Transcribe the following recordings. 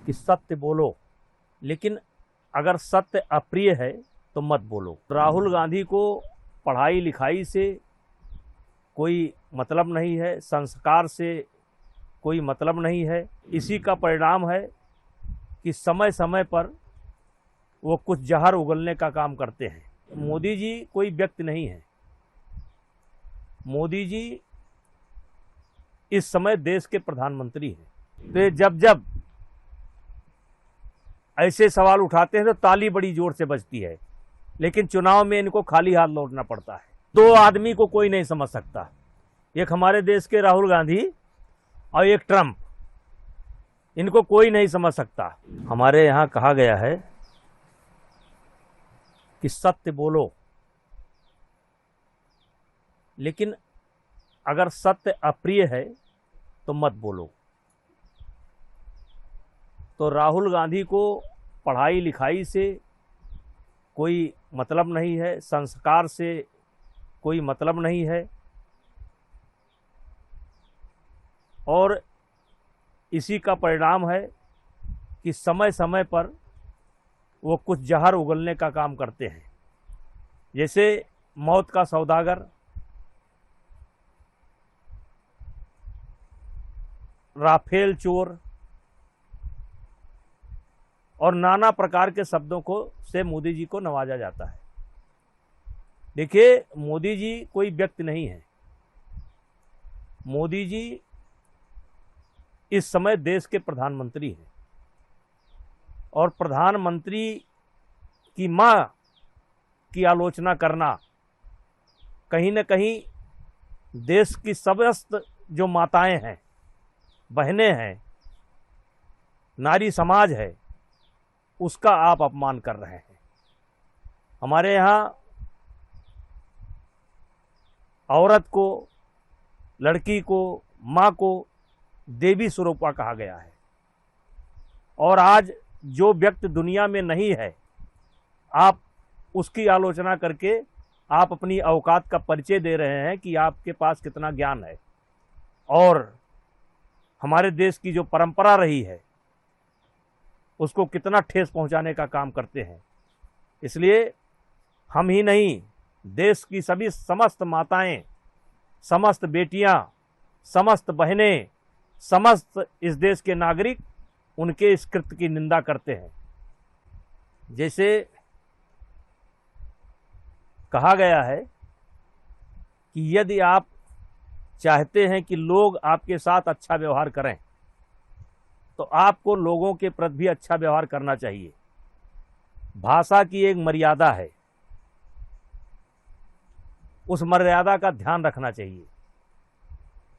कि सत्य बोलो, लेकिन अगर सत्य अप्रिय है तो मत बोलो। राहुल गांधी को पढ़ाई लिखाई से कोई मतलब नहीं है, संस्कार से कोई मतलब नहीं है। इसी का परिणाम है कि समय समय पर वो कुछ जहर उगलने का काम करते हैं। मोदी जी कोई व्यक्ति नहीं है। मोदी जी इस समय देश के प्रधानमंत्री हैं। तो जब जब ऐसे सवाल उठाते हैं तो ताली बड़ी जोर से बजती है, लेकिन चुनाव में इनको खाली हाथ लौटना पड़ता है। दो आदमी को कोई नहीं समझ सकता, एक हमारे देश के राहुल गांधी और एक ट्रंप, इनको कोई नहीं समझ सकता। हमारे यहाँ कहा गया है कि सत्य बोलो, लेकिन अगर सत्य अप्रिय है तो मत बोलो। तो राहुल गांधी को पढ़ाई लिखाई से कोई मतलब नहीं है, संस्कार से कोई मतलब नहीं है, और इसी का परिणाम है कि समय समय पर वो कुछ जहर उगलने का काम करते हैं। जैसे मौत का सौदागर, राफेल चोर और नाना प्रकार के शब्दों को से मोदी जी को नवाजा जाता है। देखिए, मोदी जी कोई व्यक्ति नहीं है। मोदी जी इस समय देश के प्रधानमंत्री हैं, और प्रधानमंत्री की मां की आलोचना करना कहीं न कहीं देश की समस्त जो माताएं हैं, बहनें हैं, नारी समाज है, उसका आप अपमान कर रहे हैं। हमारे यहाँ औरत को, लड़की को, माँ को देवी स्वरूपा कहा गया है, और आज जो व्यक्ति दुनिया में नहीं है, आप उसकी आलोचना करके आप अपनी औकात का परिचय दे रहे हैं कि आपके पास कितना ज्ञान है, और हमारे देश की जो परंपरा रही है उसको कितना ठेस पहुंचाने का काम करते हैं। इसलिए हम ही नहीं, देश की सभी समस्त माताएं, समस्त बेटियां, समस्त बहनें, समस्त इस देश के नागरिक उनके इस कृत्य की निंदा करते हैं। जैसे कहा गया है कि यदि आप चाहते हैं कि लोग आपके साथ अच्छा व्यवहार करें, तो आपको लोगों के प्रति भी अच्छा व्यवहार करना चाहिए। भाषा की एक मर्यादा है, उस मर्यादा का ध्यान रखना चाहिए।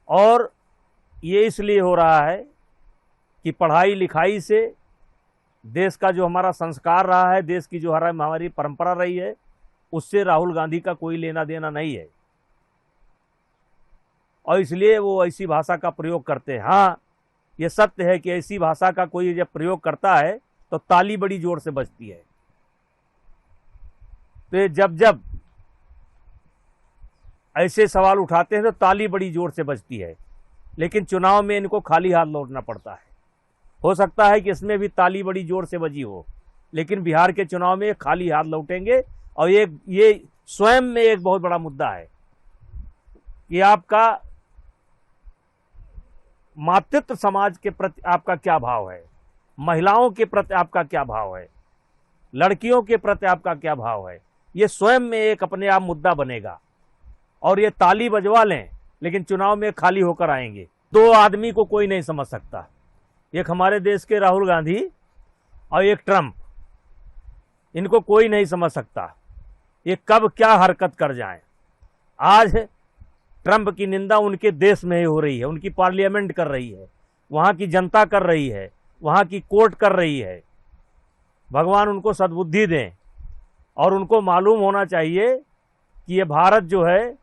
और ये इसलिए हो रहा है कि पढ़ाई लिखाई से देश का जो हमारा संस्कार रहा है, देश की जो हमारी परंपरा रही है, उससे राहुल गांधी का कोई लेना देना नहीं है, और इसलिए वो ऐसी भाषा का प्रयोग करते हैं। हाँ, ये सत्य है कि ऐसी भाषा का कोई जब प्रयोग करता है तो ताली बड़ी जोर से बजती है। तो जब जब ऐसे सवाल उठाते हैं तो ताली बड़ी जोर से बजती है, लेकिन चुनाव में इनको खाली हाथ लौटना पड़ता है। हो सकता है कि इसमें भी ताली बड़ी जोर से बजी हो, लेकिन बिहार के चुनाव में खाली हाथ लौटेंगे। और ये स्वयं में एक बहुत बड़ा मुद्दा है कि आपका मातृत्व समाज के प्रति आपका क्या भाव है, महिलाओं के प्रति आपका क्या भाव है, लड़कियों के प्रति आपका क्या भाव है। ये स्वयं में एक अपने आप मुद्दा बनेगा, और ये ताली बजवा लें लेकिन चुनाव में खाली होकर आएंगे। दो आदमी को कोई नहीं समझ सकता, एक हमारे देश के राहुल गांधी और एक ट्रंप, इनको कोई नहीं समझ सकता ये कब क्या हरकत कर जाएं। आज ट्रंप की निंदा उनके देश में ही हो रही है, उनकी पार्लियामेंट कर रही है, वहाँ की जनता कर रही है, वहाँ की कोर्ट कर रही है। भगवान उनको सद्बुद्धि दें, और उनको मालूम होना चाहिए कि ये भारत जो है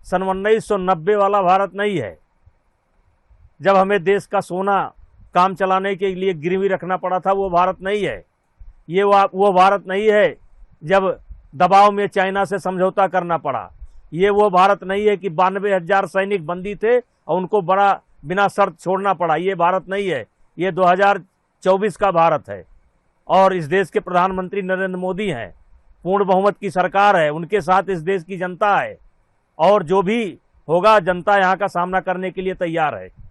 सन 1990 वाला भारत नहीं है, जब हमें देश का सोना काम चलाने के लिए गिरवी रखना पड़ा था, वो भारत नहीं है। ये वो भारत नहीं है जब दबाव में चाइना से समझौता करना पड़ा। ये वो भारत नहीं है कि 92,000 सैनिक बंदी थे और उनको बड़ा बिना शर्त छोड़ना पड़ा। ये भारत नहीं है। ये 2024 का भारत है और इस देश के प्रधानमंत्री नरेंद्र मोदी हैं, पूर्ण बहुमत की सरकार है, उनके साथ इस देश की जनता है और जो भी होगा जनता यहाँ का सामना करने के लिए तैयार है।